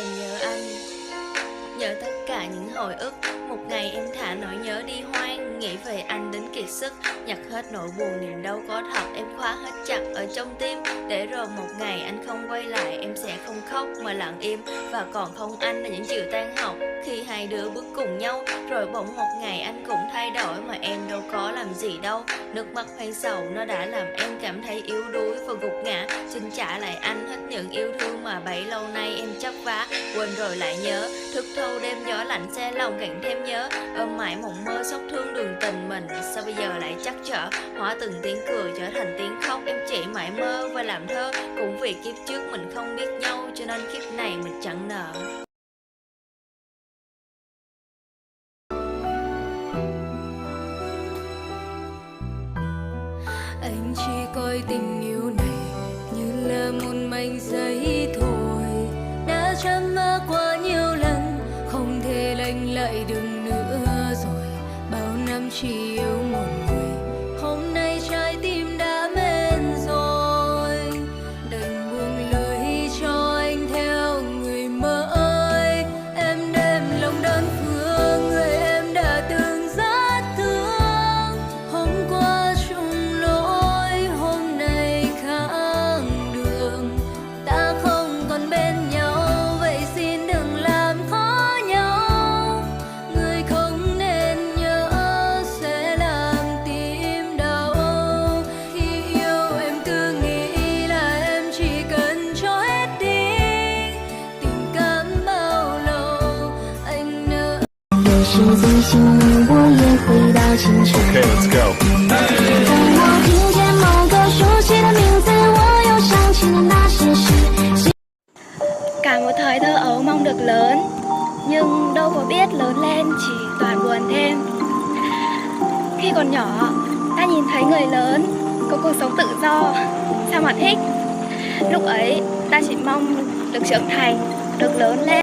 Em nhớ anh, nhớ tất cả những hồi ức. Một ngày em thả nỗi nhớ đi hoang, nghĩ về anh đến kiệt sức, nhặt hết nỗi buồn niềm đau có thật, em khóa hết chặt ở trong tim. Để rồi một ngày anh không quay lại, em sẽ không khóc mà lặng im. Và còn không anh là những chiều tan học, khi hai đứa bước cùng nhau. Rồi bỗng một ngày anh cũng thay đổi mà em đâu có làm gì đâu. Nước mắt hay sầu nó đã làm em cảm thấy yếu đuối và gục ngã. Xin trả lại anh hết những yêu thương mà bấy lâu nay em chấp vá. Quên rồi lại nhớ, thức thâu đêm gió lạnh xe lòng càng thêm nhớ. Ôm mãi mộng mơ xót thương đường tình mình, sao bây giờ lại chắc trở. Hóa từng tiếng cười trở thành tiếng khóc, em chỉ mãi mơ và làm thơ. Cũng vì kiếp trước mình không biết nhau, cho nên kiếp này mình chẳng nợ. Anh chỉ coi tình yêu này như là một mảnh giấy thôi, đã chạm mơ qua nhiều lần, không thể lành lại được nữa rồi. Bao năm chỉ yêu một người, hôm nay trái tim đã mệt rồi, đành buông lời cho anh theo người mới. Em đem lòng đơn phương, người em đã từng rất thương. Hôm qua chung lối, hôm nay khác đường, ta không còn bên nhau, vậy xin đừng làm khó nhau. Người không nên nhớ sẽ làm tim đau. Khi yêu em cứ nghĩ là em chỉ cần cho hết đi, tình cảm bao lâu anh nỡ. 有时自信我也回到青春。 Okay, let's go. 当我听见某个熟悉的名字，我又想起了那些事。 Cả một thời thơ ấu mong được lớn, nhưng đâu có biết lớn lên chỉ toàn buồn thêm. Khi còn nhỏ, ta nhìn thấy người lớn có cuộc sống tự do, sao mà thích. Lúc ấy, ta chỉ mong được trưởng thành, được lớn lên.